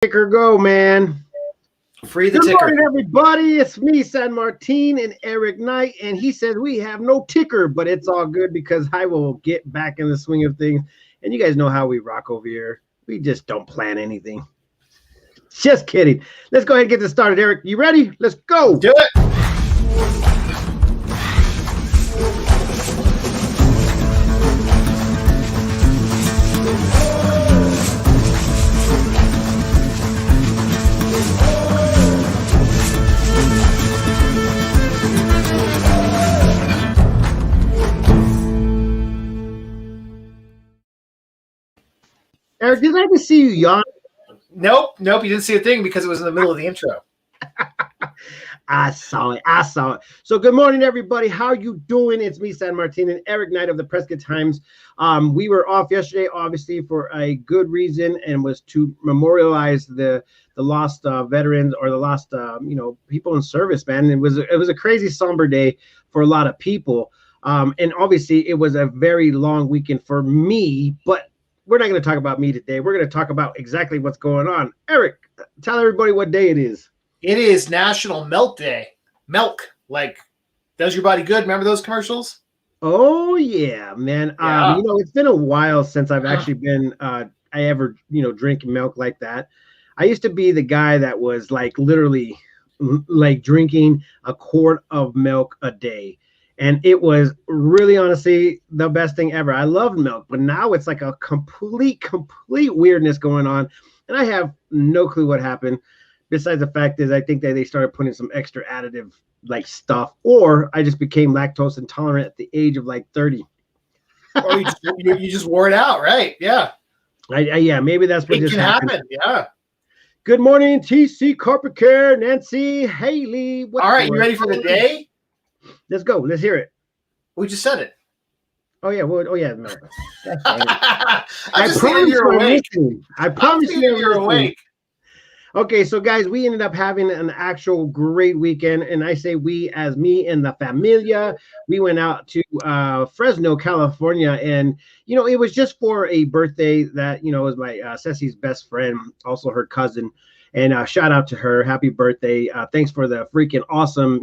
Ticker go, man. Free the Good ticker. morning, everybody. It's me, San Martin, and Eric Knight, and he says we have no ticker, but it's all good because I will get back in the swing of things. And you guys know how we rock over here. We just don't plan anything. Just kidding. Let's go ahead and get this started, Eric. You ready? Let's go. Do it. Eric, did I just see you yawn? Nope. You didn't see a thing because it was in the middle of the intro. I saw it. So good morning, everybody. How you doing? It's me, San Martin, and Eric Knight of the Prescott Times. We were off yesterday, obviously, for a good reason, and was to memorialize the lost veterans or the lost people in service, man. It was a crazy somber day for a lot of people. And obviously it was a very long weekend for me, but we're not going to talk about me today. We're going to talk about exactly what's going on. Eric, tell everybody what day it is. It is National Milk Day. Milk, like, does your body good. Remember those commercials? Oh yeah, man. Yeah. It's been a while since I've actually been I ever drinking milk like that. I used to be the guy that was like literally like drinking a quart of milk a day. And it was really, honestly, the best thing ever. I loved milk, but now it's like a complete weirdness going on. And I have no clue what happened. Besides the fact is I think that they started putting some extra additive like stuff, or I just became lactose intolerant at the age of like 30. Or you just wore it out, right? Yeah. Yeah, maybe that's what just happened. Yeah. Good morning, TC Carpet Care, Nancy, Haley. All right, you ready for the day? Let's go. Let's hear it. We just said it. Oh yeah. Well, oh yeah. No. I promise you're awake. I promise you're awake. Okay, so guys, we ended up having an actual great weekend, and I say we as me and the familia. We went out to Fresno, California, and it was just for a birthday that was my Ceci's best friend, also her cousin. And shout out to her. Happy birthday. Thanks for the freaking awesome,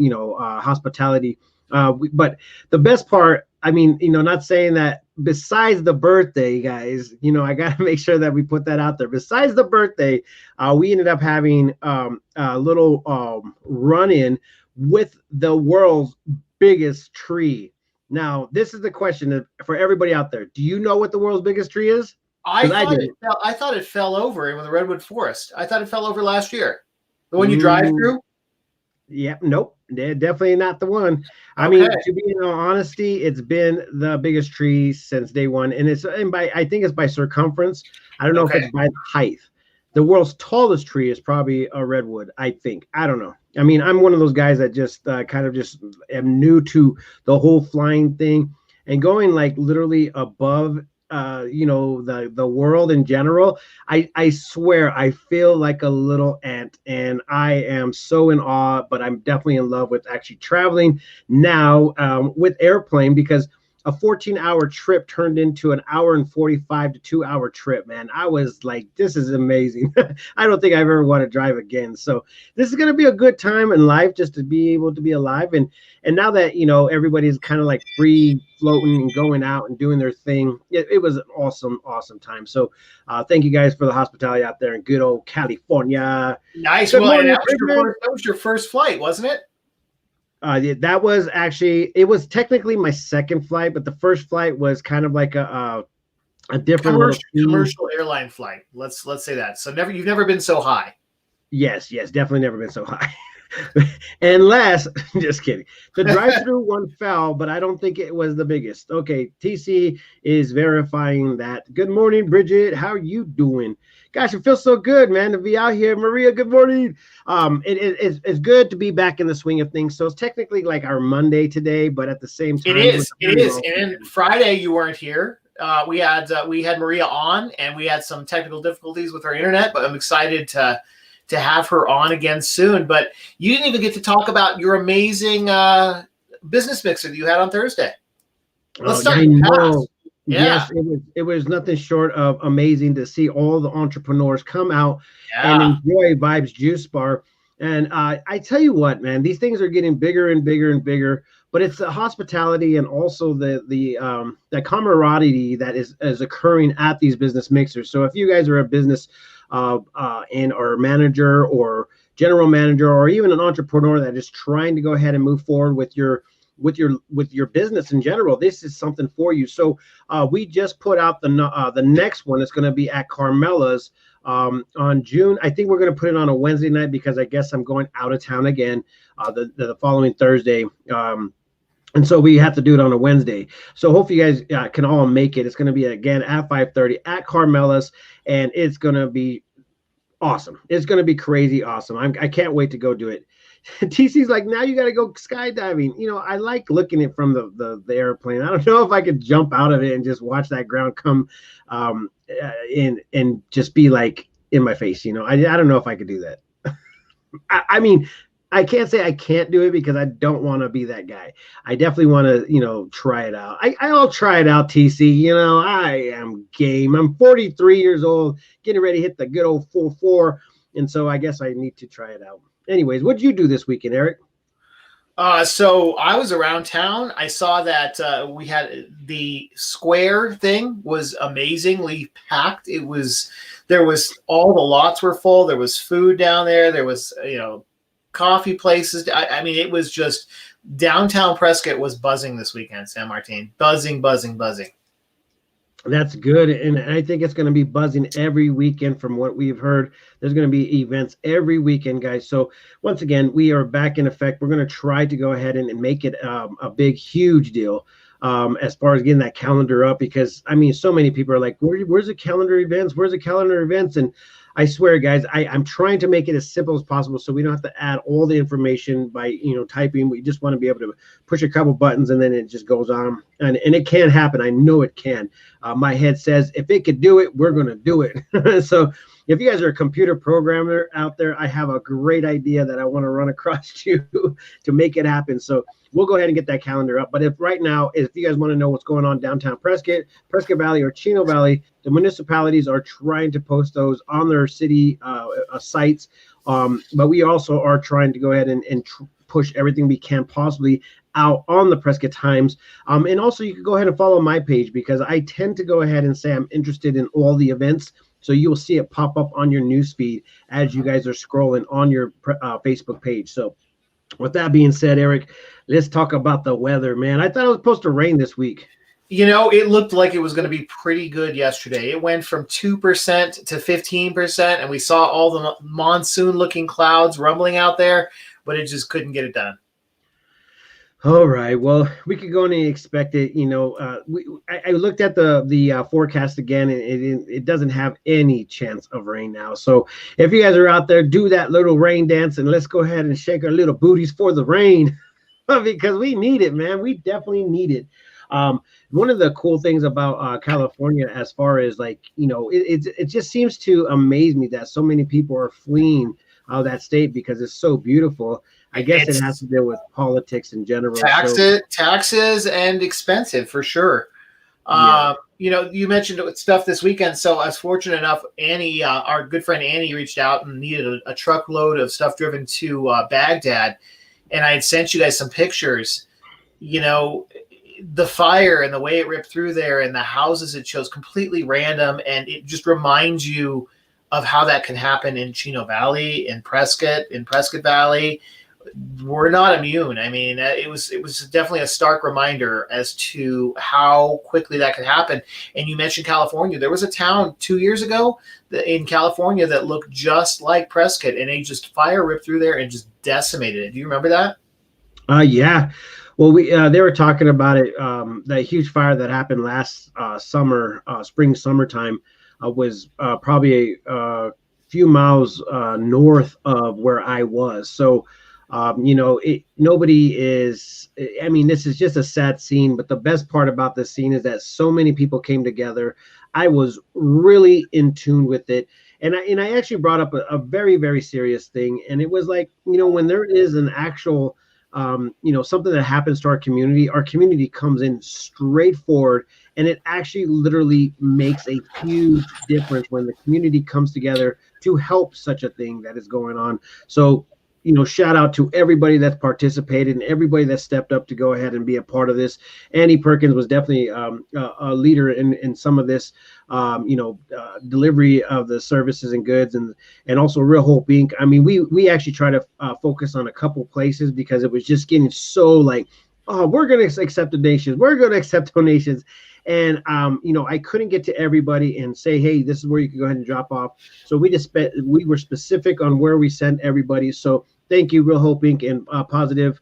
hospitality. But the best part, not saying that besides the birthday, guys, I got to make sure that we put that out there. Besides the birthday, we ended up having a little run-in with the world's biggest tree. Now, this is the question for everybody out there. Do you know what the world's biggest tree is? I thought it fell over in the Redwood Forest. I thought it fell over last year. The one you drive through? Yeah, nope. They're definitely not the one. Okay. I mean, to be in all honesty, it's been the biggest tree since day one. And I think it's by circumference. I don't know if it's by height. The world's tallest tree is probably a redwood, I think. I don't know. I mean, I'm one of those guys that just kind of just am new to the whole flying thing and going like literally above the world in general. I swear I feel like a little ant, and I am so in awe, but I'm definitely in love with actually traveling now with airplane, because a 14-hour trip turned into an hour and 45 to 2-hour trip, man. I was like, this is amazing. I don't think I ever want to drive again. So this is going to be a good time in life, just to be able to be alive. And now that, everybody's kind of like free floating and going out and doing their thing, it was an awesome time. So thank you guys for the hospitality out there in good old California. Nice. Well, that was your first flight, wasn't it? That was actually, it was technically my second flight, but the first flight was kind of like a different commercial airline flight. Let's say that. So you've never been so high. Yes, definitely never been so high. Unless, just kidding. The drive-through one fell, but I don't think it was the biggest. Okay, TC is verifying that. Good morning, Bridget. How are you doing? Gosh, it feels so good, man, to be out here. Maria, good morning. It's good to be back in the swing of things. So it's technically like our Monday today, but at the same time, it is. And Friday you weren't here. We had Maria on, and we had some technical difficulties with our internet, but I'm excited to have her on again soon. But you didn't even get to talk about your amazing business mixer that you had on Thursday. Let's start. Yeah. Yes, it was nothing short of amazing to see all the entrepreneurs come out and Yeah. enjoy Vibes Juice Bar. And I tell you what, man, these things are getting bigger and bigger and bigger. But it's the hospitality and also the camaraderie that is occurring at these business mixers. So if you guys are a business and or manager or general manager or even an entrepreneur that is trying to go ahead and move forward with your business in general, this is something for you. So we just put out the next one. It's going to be at Carmela's on June. I think we're going to put it on a Wednesday night because I guess I'm going out of town again the following Thursday. And so we have to do it on a Wednesday. So hopefully you guys can all make it. It's going to be again at 5:30 at Carmela's, and it's going to be awesome. It's going to be crazy awesome. I can't wait to go do it. TC's like, now you got to go skydiving. I like looking at from the airplane. I don't know if I could jump out of it and just watch that ground come in and just be like in my face. I don't know if I could do that. I mean, I can't say I can't do it because I don't want to be that guy. I definitely want to, try it out. I'll try it out, TC. I am game. I'm 43 years old, getting ready to hit the good old 4-4. And so I guess I need to try it out. Anyways, what'd you do this weekend, Eric? So I was around town. I saw that we had the square thing was amazingly packed. There was all the lots were full. There was food down there. There was, coffee places. I mean, it was just downtown Prescott was buzzing this weekend, San Martin. Buzzing, buzzing, buzzing. That's good. And I think it's going to be buzzing every weekend from what we've heard. There's going to be events every weekend, guys. So once again, we are back in effect. We're going to try to go ahead and make it a big, huge deal as far as getting that calendar up, because, I mean, so many people are like, where's the calendar events? Where's the calendar events? And I swear, guys, I'm trying to make it as simple as possible so we don't have to add all the information by, typing. We just want to be able to push a couple buttons and then it just goes on. And it can happen. I know it can. My head says, if it could do it, we're going to do it. So if you guys are a computer programmer out there, I have a great idea that I want to run across you to make it happen. So we'll go ahead and get that calendar up. But if you guys want to know what's going on downtown Prescott Valley or Chino Valley, the municipalities are trying to post those on their city sites. But we also are trying to go ahead and push everything we can possibly out on the Prescott Times. And also you can go ahead and follow my page because I tend to go ahead and say I'm interested in all the events. So you'll see it pop up on your newsfeed as you guys are scrolling on your Facebook page. So with that being said, Eric, let's talk about the weather, man. I thought it was supposed to rain this week. It looked like it was going to be pretty good yesterday. It went from 2% to 15%, and we saw all the monsoon-looking clouds rumbling out there, but it just couldn't get it done. All right. Well, we could go and expect it. I looked at the forecast again, and it doesn't have any chance of rain now. So if you guys are out there, do that little rain dance, and let's go ahead and shake our little booties for the rain because we need it, man. We definitely need it. One of the cool things about California, as far as it just seems to amaze me that so many people are fleeing out of that state because it's so beautiful. I guess it has to do with politics in general. Taxes and expensive for sure. Yeah. You mentioned stuff this weekend. So I was fortunate enough, Annie, our good friend Annie, reached out and needed a truckload of stuff driven to Baghdad. And I had sent you guys some pictures. The fire and the way it ripped through there and the houses it shows, completely random. And it just reminds you of how that can happen in Chino Valley, in Prescott Valley. We're not immune. I mean, it was definitely a stark reminder as to how quickly that could happen. And you mentioned California. There was a town 2 years ago in California that looked just like Prescott, and fire ripped through there and just decimated it. Do you remember that? Yeah. Well, they were talking about it. That huge fire that happened last summertime was probably a few miles north of where I was. So nobody is, I mean, this is just a sad scene, but the best part about this scene is that so many people came together. I was really in tune with it. And I actually brought up a very, very serious thing. And it was like, when there is an actual something that happens to our community comes in straightforward, and it actually literally makes a huge difference when the community comes together to help such a thing that is going on. So, shout out to everybody that's participated and everybody that stepped up to go ahead and be a part of this. Andy Perkins was definitely a leader in some of this, delivery of the services and goods, and also Real Hope Inc. I mean, we actually try to focus on a couple places because it was just getting so like, oh, we're going to accept donations. We're going to accept donations. And, I couldn't get to everybody and say, hey, this is where you can go ahead and drop off. So we were specific on where we sent everybody. So thank you, Real Hope Inc. and Positive,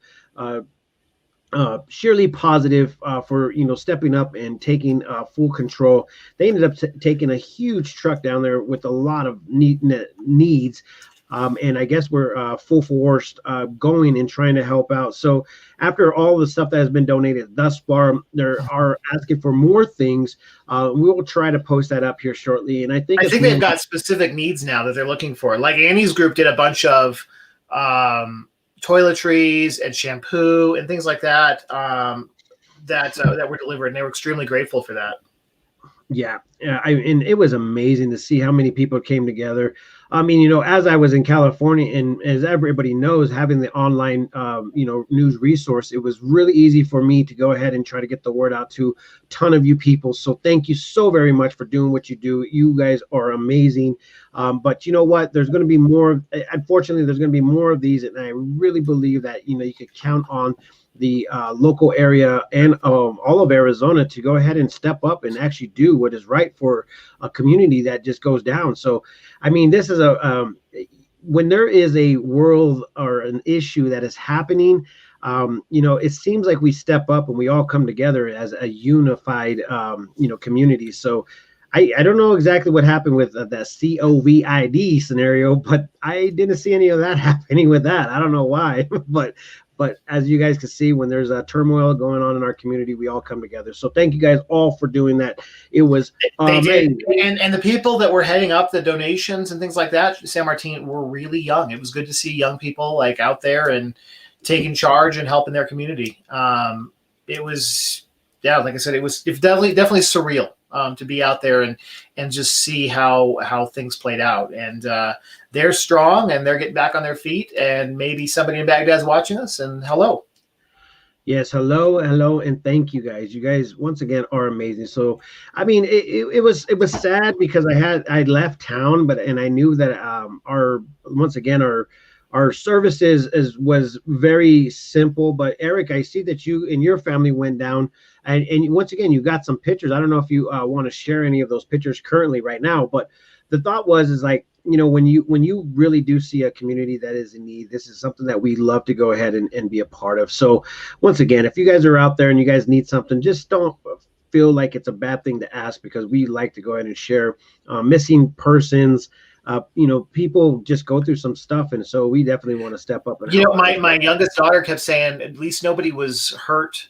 Surely Positive, for, stepping up and taking full control. They ended up taking a huge truck down there with a lot of needs. And I guess we're full force going and trying to help out. So after all the stuff that has been donated thus far, there are asking for more things. We will try to post that up here shortly. And I think they've got specific needs now that they're looking for. Like Annie's group did a bunch of toiletries and shampoo and things like that that were delivered, and they were extremely grateful for that. Yeah, and it was amazing to see how many people came together. I mean, as I was in California, and as everybody knows, having the online, news resource, it was really easy for me to go ahead and try to get the word out to a ton of you people. So thank you so very much for doing what you do. You guys are amazing. But you know what? There's going to be more. Unfortunately, there's going to be more of these, and I really believe that you could count on the local area and all of Arizona to go ahead and step up and actually do what is right for a community that just goes down. So, I mean, this is when there is a world or an issue that is happening, it seems like we step up and we all come together as a unified, community. So I don't know exactly what happened with the COVID scenario, but I didn't see any of that happening with that. I don't know why, but as you guys can see, when there's a turmoil going on in our community, we all come together. So thank you guys all for doing that. It was amazing. And the people that were heading up the donations and things like that, San Martin, were really young. It was good to see young people like out there and taking charge and helping their community. It was, like I said, it was definitely surreal. To be out there and just see how things played out. And they're strong and they're getting back on their feet, and maybe somebody in Baghdad's watching us, and hello. Yes, hello, and thank you guys. You guys once again are amazing. So, I mean, it was sad because I left town, and I knew that our services was very simple. But Eric, I see that you and your family went down, and once again you got some pictures. I don't know if you want to share any of those pictures currently right now, but the thought is like, when you really do see a community that is in need, this is something that we love to go ahead and be a part of. So once again, if you guys are out there and you guys need something, just don't feel like it's a bad thing to ask, because we like to go ahead and share missing persons. People just go through some stuff, and so we definitely want to step up. And my youngest daughter kept saying, at least nobody was hurt.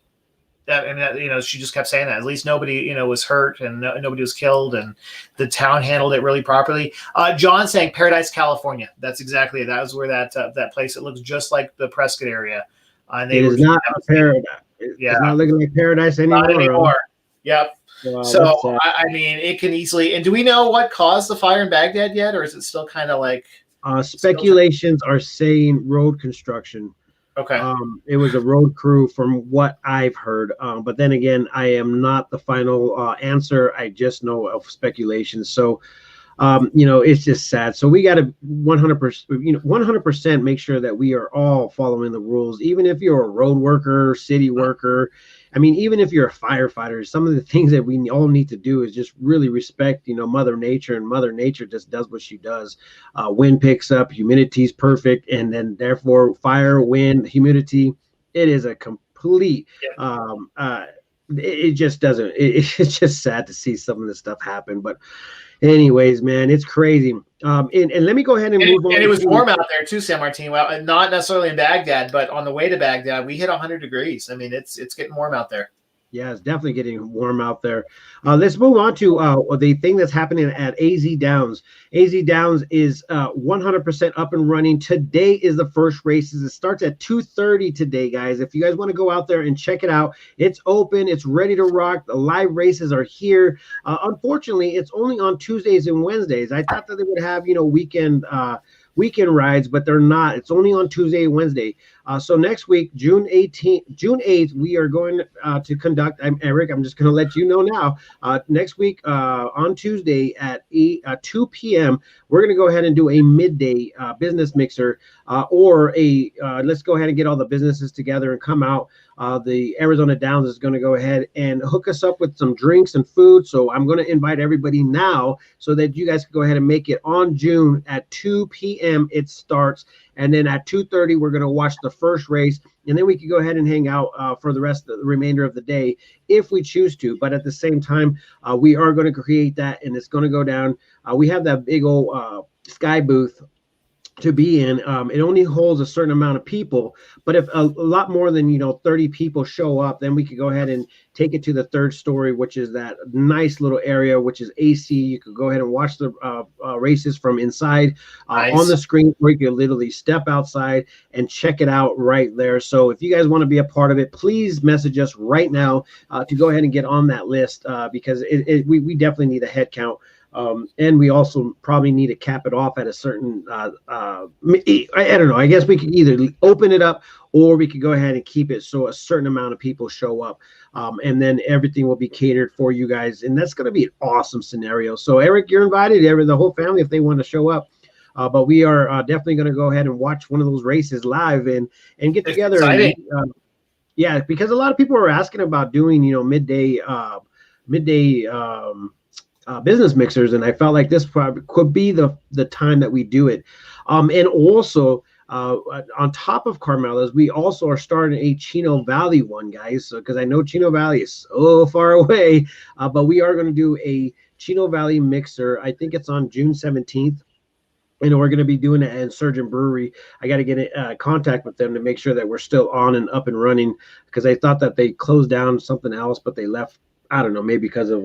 She just kept saying that. At least nobody, was hurt, and nobody was killed, and the town handled it really properly. John saying Paradise, California. That's exactly it. That was where that place. It looks just like the Prescott area. And it is not a paradise. It's not looking like paradise anymore. Not anymore. Yep. So I mean, it can easily. And do we know what caused the fire in Baghdad yet, or is it still kind of like? Speculations are saying road construction. Okay. It was a road crew from what I've heard. But then again, I am not the final answer. I just know of speculation. So, it's just sad. So we got to 100%, make sure that we are all following the rules, even if you're a road worker, city worker. I mean, even if you're a firefighter, some of the things that we all need to do is just really respect, Mother Nature, and Mother Nature just does what she does. Wind picks up, humidity is perfect, and then therefore fire, wind, humidity, it is a complete, it just doesn't, it's just sad to see some of this stuff happen. But anyways, man, it's crazy. And let me go ahead and move on. And it was warm out there too, San Martin. Well, not necessarily in Baghdad, but on the way to Baghdad, we hit 100 degrees. I mean, it's getting warm out there. Yeah, it's definitely getting warm out there. Let's move on to the thing that's happening at AZ Downs. AZ Downs is 100% up and running. Today is the first races. It starts at 2:30 today, guys. If you guys want to go out there and check it out, it's open. It's ready to rock. The live races are here. Unfortunately, it's only on Tuesdays and Wednesdays. I thought that they would have, weekend rides, but they're not. It's only on Tuesday and Wednesday. So next week, June 8th, we are going to conduct. I'm Eric. I'm just going to let you know now. Next week on Tuesday at 2 p.m., we're going to go ahead and do a midday business mixer or let's go ahead and get all the businesses together and come out. The Arizona Downs is going to go ahead and hook us up with some drinks and food. So I'm going to invite everybody now so that you guys can go ahead and make it on June at 2 p.m. It starts. And then at 2:30, we're going to watch the first race. And then we can go ahead and hang out for the rest of the remainder of the day if we choose to. But at the same time, we are going to create that, and it's going to go down. We have that big old sky booth to be in. It only holds a certain amount of people, but if a lot more than 30 people show up, then we could go ahead and take it to the third story, which is that nice little area, which is AC. You could go ahead and watch the races from inside Nice. on the screen, where you can literally step outside and check it out right there. So if you guys want to be a part of it, please message us right now to go ahead and get on that list because we definitely need a head count. And we also probably need to cap it off at a certain, I don't know. I guess we could either open it up or we could go ahead and keep it so a certain amount of people show up. And then everything will be catered for you guys. And that's going to be an awesome scenario. So, Eric, you're invited, the whole family, if they want to show up. But we are definitely going to go ahead and watch one of those races live and get together. Yeah, because a lot of people are asking about doing, midday business mixers, and I felt like this probably could be the time that we do it. And also on top of Carmela's, we also are starting a Chino Valley one, guys. So because I know Chino Valley is so far away, but we are going to do a Chino Valley mixer. I think it's on June 17th. And we're going to be doing it at Surgeon Brewery. I got to get in contact with them to make sure that we're still on and up and running, because I thought that they closed down something else, but they left. I don't know, maybe because of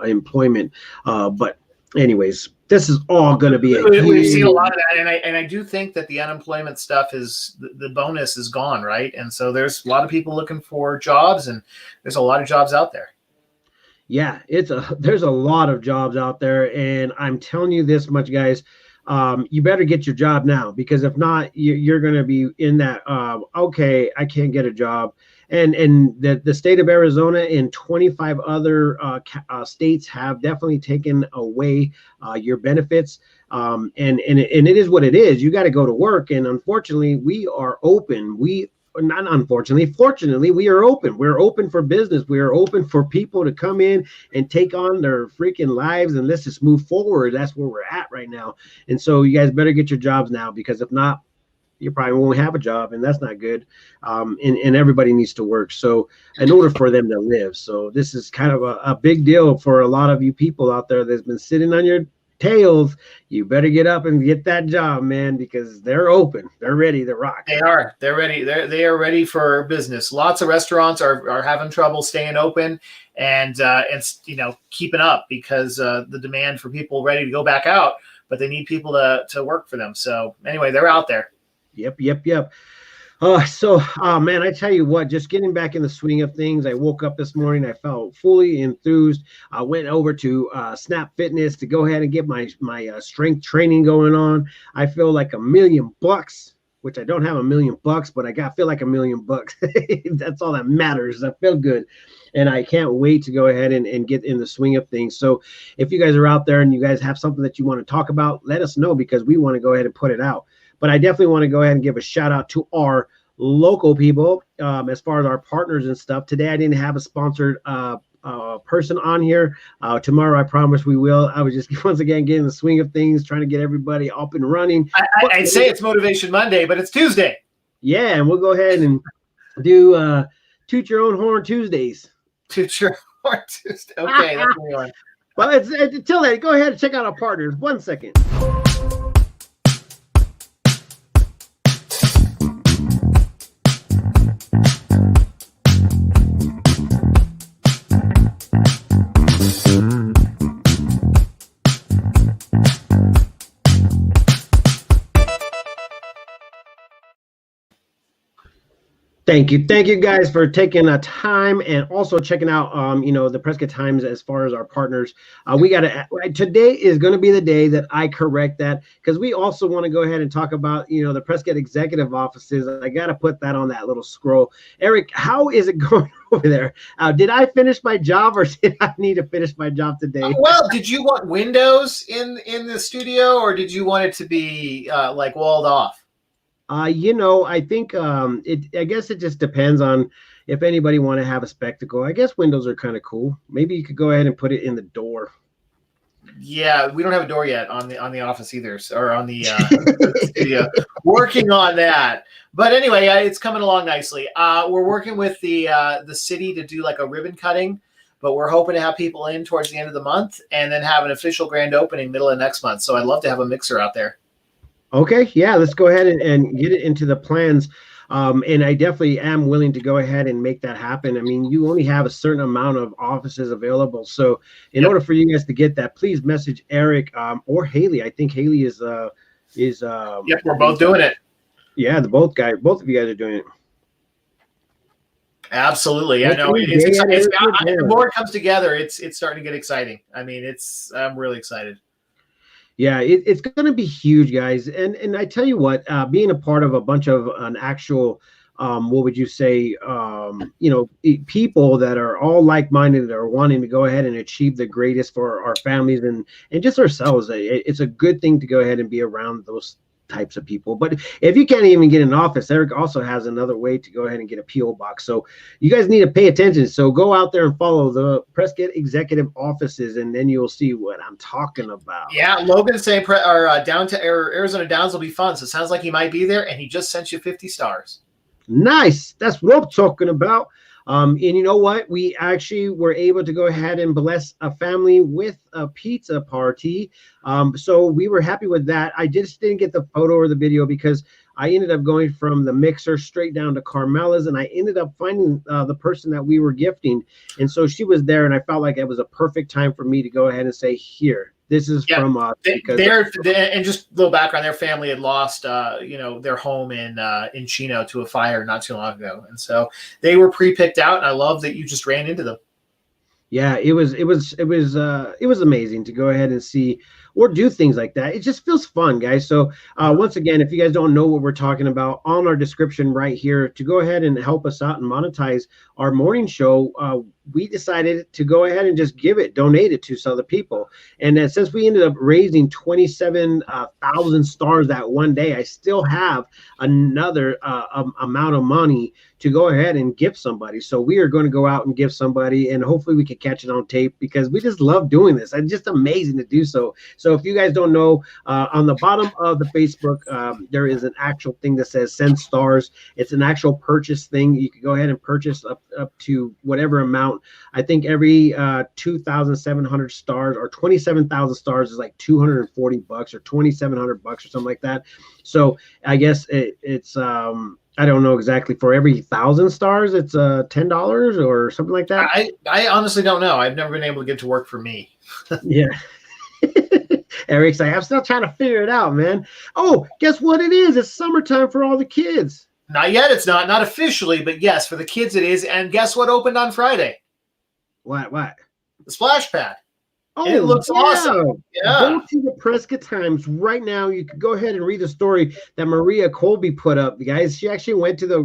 employment. But anyways, this is all going to be we've seen a lot of that. And I do think that the unemployment stuff the bonus is gone, right? And so there's a lot of people looking for jobs, and there's a lot of jobs out there. Yeah, there's a lot of jobs out there. And I'm telling you this much, guys, you better get your job now, because if not, you're going to be in that, okay, I can't get a job. And the state of Arizona and 25 other states have definitely taken away your benefits. And it is what it is. You got to go to work. And unfortunately, we are open. Fortunately, we are open. We're open for business. We are open for people to come in and take on their freaking lives, and let's just move forward. That's where we're at right now. And so you guys better get your jobs now, because if not, you probably won't have a job, and that's not good. And everybody needs to work, so in order for them to live. So this is kind of a big deal for a lot of you people out there that's been sitting on your tails. You better get up and get that job, man, because they're open. They're ready to rock. They are. They're ready. They are ready for business. Lots of restaurants are having trouble staying open and keeping up, because the demand for people ready to go back out, but they need people to work for them. So anyway, they're out there. Yep. Man, I tell you what, just getting back in the swing of things. I woke up this morning, I felt fully enthused. I went over to Snap Fitness to go ahead and get my strength training going on. I feel like $1 million, which I don't have $1 million, but I feel like $1 million. That's all that matters. I feel good. And I can't wait to go ahead and get in the swing of things. So if you guys are out there and you guys have something that you want to talk about, let us know, because we want to go ahead and put it out. But I definitely want to go ahead and give a shout out to our local people as far as our partners and stuff. Today, I didn't have a sponsored person on here. Tomorrow, I promise we will. I was just once again getting the swing of things, trying to get everybody up and running. I'd say it's Motivation Monday, but it's Tuesday. Yeah, and we'll go ahead and do Toot Your Own Horn Tuesdays. Toot Your Horn Tuesday. Okay, that's what we are. Well, until then, go ahead and check out our partners. 1 second. Thank you guys for taking time and also checking out, the Prescott Times as far as our partners. We got to today is going to be the day that I correct that because we also want to go ahead and talk about, the Prescott executive offices. I got to put that on that little scroll. Eric, how is it going over there? Did I finish my job or did I need to finish my job today? Well, did you want windows in the studio or did you want it to be like walled off? I think I guess it just depends on if anybody want to have a spectacle. I guess windows are kind of cool. Maybe you could go ahead and put it in the door. Yeah, we don't have a door yet on the office either, or on the studio. Working on that, but anyway, it's coming along nicely. We're working with the city to do like a ribbon cutting, but we're hoping to have people in towards the end of the month and then have an official grand opening middle of next month. So I'd love to have a mixer out there. Okay, yeah, let's go ahead and get it into the plans. And I definitely am willing to go ahead and make that happen. I mean, you only have a certain amount of offices available. So in order for you guys to get that, please message Eric or Haley. I think Haley is Yep, we're both doing it. Yeah, both of you guys are doing it. Absolutely. I know it's exciting. The more it comes together, it's starting to get exciting. I mean, I'm really excited. Yeah, it's going to be huge, guys. And I tell you what, being a part of a bunch of an actual, what would you say, people that are all like-minded that are wanting to go ahead and achieve the greatest for our families and just ourselves. It's a good thing to go ahead and be around those types of people. But if you can't even get an office, Eric also has another way to go ahead and get a PO box. So you guys need to pay attention. So go out there and follow the Prescott executive offices, and then you'll see what I'm talking about. Yeah, Logan's saying down to Arizona Downs will be fun. So it sounds like he might be there, and he just sent you 50 stars. Nice. That's what I'm talking about. And you know what? We actually were able to go ahead and bless a family with a pizza party. So we were happy with that. I just didn't get the photo or the video because I ended up going from the mixer straight down to Carmela's, and I ended up finding the person that we were gifting. And so she was there, and I felt like it was a perfect time for me to go ahead and say, here, this is from us. And just a little background, their family had lost, their home in Chino to a fire not too long ago. And so they were pre-picked out, and I love that you just ran into them. Yeah, it was amazing to go ahead and see or do things like that. It just feels fun, guys. So once again, if you guys don't know what we're talking about, on our description right here to go ahead and help us out and monetize our morning show, we decided to go ahead and just donate it to some other people. And then since we ended up raising 27,000 stars that one day, I still have another amount of money to go ahead and give somebody. So we are going to go out and give somebody, and hopefully we can catch it on tape because we just love doing this. It's just amazing to do so. So if you guys don't know, on the bottom of the Facebook, there is an actual thing that says send stars. It's an actual purchase thing. You can go ahead and purchase up to whatever amount. I think every 2,700 stars or 27,000 stars is like $240 or $2,700 or something like that. So I guess it's I don't know exactly. For every 1,000 stars, it's $10 or something like that. I honestly don't know. I've never been able to get to work for me. Yeah. Eric's like, I'm still trying to figure it out, man. Oh, guess what it is? It's summertime for all the kids. Not yet. It's not officially, but yes, for the kids it is. And guess what opened on Friday? What? The splash pad. Oh, it looks awesome. Yeah. Go to the Prescott Times right now. You can go ahead and read the story that Maria Colby put up. Guys, she actually went to the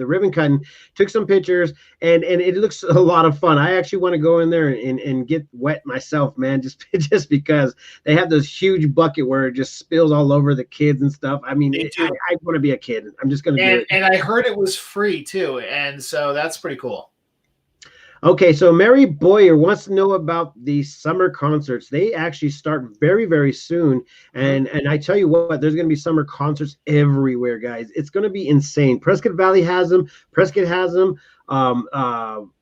ribbon cutting, took some pictures, and it looks a lot of fun. I actually want to go in there and get wet myself, man, just because they have this huge bucket where it just spills all over the kids and stuff. I mean, I want to be a kid. I'm just going to do it. And I heard it was free too, and so that's pretty cool. Okay, so Mary Boyer wants to know about the summer concerts. They actually start very, very soon. And I tell you what, there's going to be summer concerts everywhere, guys. It's going to be insane. Prescott Valley has them. Prescott has them.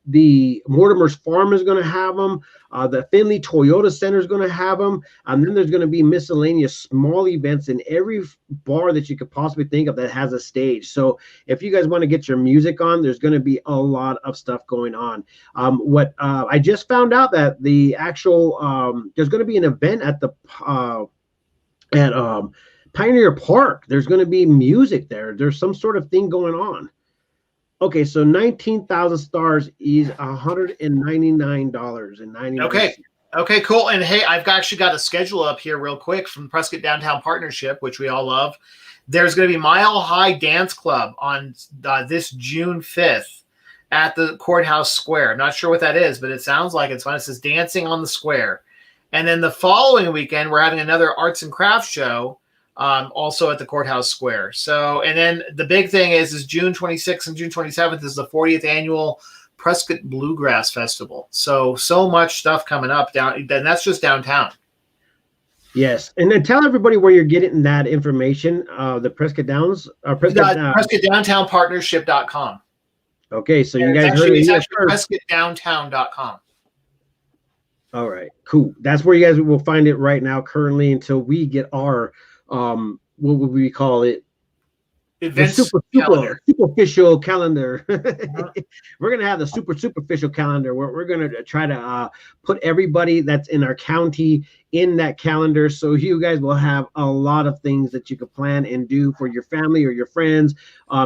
The Mortimer's Farm is going to have them. The Finley Toyota Center is going to have them. And then there's going to be miscellaneous small events in every bar that you could possibly think of that has a stage. So if you guys want to get your music on, there's going to be a lot of stuff going on. I just found out that the actual there's going to be an event at the Pioneer Park. There's going to be music there. There's some sort of thing going on. Okay, so 19,000 stars is $199.99. Okay. Okay, cool. And hey, I've actually got a schedule up here real quick from Prescott Downtown Partnership, which we all love. There's going to be Mile High Dance Club on this June 5th at the Courthouse Square. I'm not sure what that is, but it sounds like it's fun. It says Dancing on the Square. And then the following weekend, we're having another arts and crafts show also at the Courthouse Square. So, and then the big thing is June 26th and June 27th is the 40th annual Prescott Bluegrass Festival. So much stuff coming up down. Then that's just downtown. Yes, and then tell everybody where you're getting that information. The Prescott Downs, PrescottDowntownPartnership.com. Okay, so you guys heard it here first. PrescottDowntown.com. All right, cool. That's where you guys will find it right now, currently, until we get our what would we call it? Events super official calendar. We're gonna have the super official calendar where we're gonna try to put everybody that's in our county in that calendar, so you guys will have a lot of things that you could plan and do for your family or your friends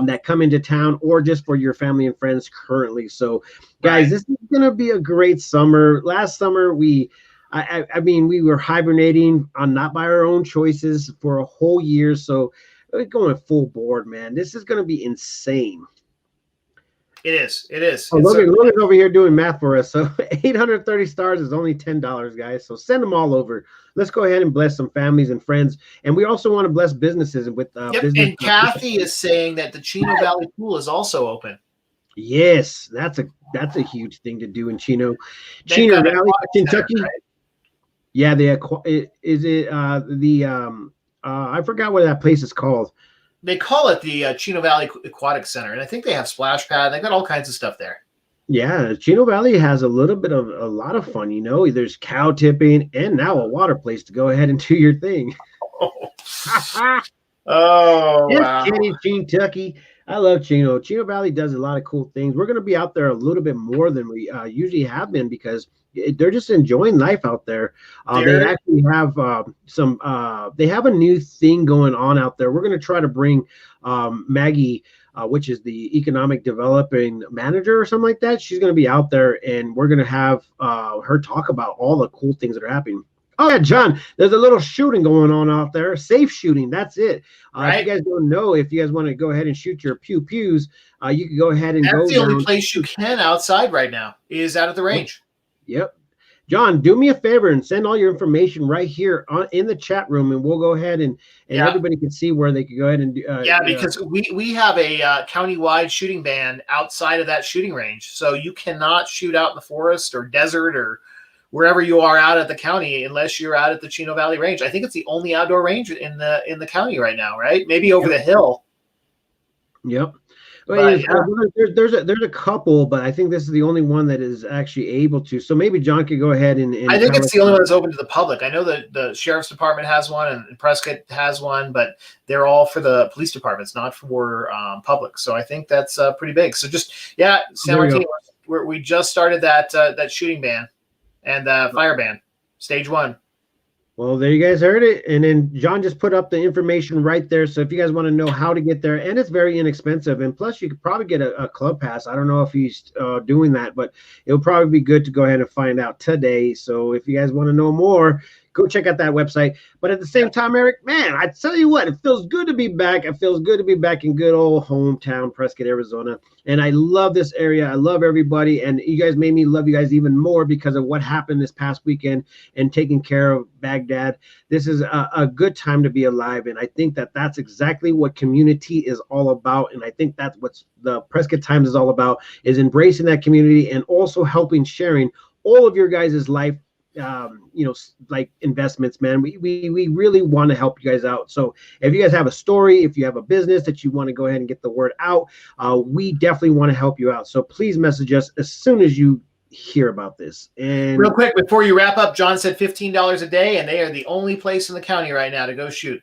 that come into town, or just for your family and friends currently. So guys, This is gonna be a great summer. Last summer I mean, we were hibernating on not by our own choices for a whole year, so we're going full board, man. This is going to be insane. It is. Oh, Logan's over here doing math for us. So 830 stars is only $10, guys. So send them all over. Let's go ahead and bless some families and friends. And we also want to bless businesses with business. And Kathy is saying that the Chino Valley Pool is also open. Yes, that's a huge thing to do in Chino Valley, Kentucky. Right? Yeah, I forgot what that place is called. They call it the Chino Valley Aquatic Center, and I think they have splash pad. They've got all kinds of stuff there. Yeah, Chino Valley has a lot of fun. You know, there's cow tipping and now a water place to go ahead and do your thing. Wow. Kentucky. I love Chino. Chino Valley does a lot of cool things. We're going to be out there a little bit more than we usually have been, because they're just enjoying life out there. They actually have they have a new thing going on out there. We're going to try to bring Maggie, which is the economic developing manager or something like that. She's going to be out there, and we're going to have her talk about all the cool things that are happening. Oh yeah, John, there's a little shooting going on out there. Safe shooting. That's it. If you guys don't know, if you guys want to go ahead and shoot your pews, you can go ahead and go. That's the only place you can outside right now is out at the range. Yep. John, do me a favor and send all your information right here in the chat room, and we'll go ahead and everybody can see where they can go ahead and do. Because we have a county-wide shooting ban outside of that shooting range, so you cannot shoot out in the forest or desert or wherever you are out at the county unless you're out at the Chino Valley Range. I think it's the only outdoor range in the county right now, right? Maybe over the hill. Yep. But, there's a couple, but I think this is the only one that is actually able to. So maybe John could go ahead and I think it's the only one that's open to the public. I know that the sheriff's department has one and Prescott has one, but they're all for the police departments, not for public. So I think that's pretty big. So just San Martin, we just started that shooting ban and fire ban, stage 1. Well, there you guys heard it. And then John just put up the information right there. So if you guys want to know how to get there, and it's very inexpensive. And plus, you could probably get a club pass. I don't know if he's doing that, but it'll probably be good to go ahead and find out today. So if you guys want to know more, go check out that website. But at the same time, Eric, man, I tell you what, it feels good to be back. It feels good to be back in good old hometown, Prescott, Arizona. And I love this area. I love everybody. And you guys made me love you guys even more because of what happened this past weekend and taking care of Baghdad. This is a good time to be alive. And I think that that's exactly what community is all about. And I think that's what the Prescott Times is all about, is embracing that community and also helping sharing all of your guys' life like investments, man. We really want to help you guys out. So if you guys have a story, if you have a business that you want to go ahead and get the word out, we definitely want to help you out. So please message us as soon as you hear about this. And real quick, before you wrap up, John said $15 a day, and they are the only place in the county right now to go shoot.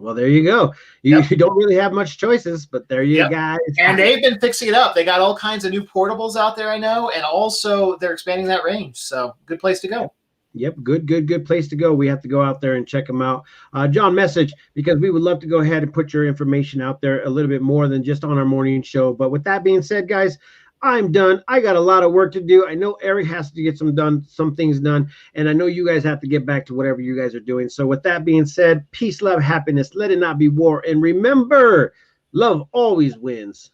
Well, there you go. You don't really have much choices, but there you guys. And they've been fixing it up. They got all kinds of new portables out there, I know, and also they're expanding that range. So good place to go. Yep, good place to go. We have to go out there and check them out. John, message, because we would love to go ahead and put your information out there a little bit more than just on our morning show. But with that being said, guys, I'm done. I got a lot of work to do. I know Eric has to get some things done, and I know you guys have to get back to whatever you guys are doing. So with that being said, peace, love, happiness. Let it not be war. And remember, love always wins.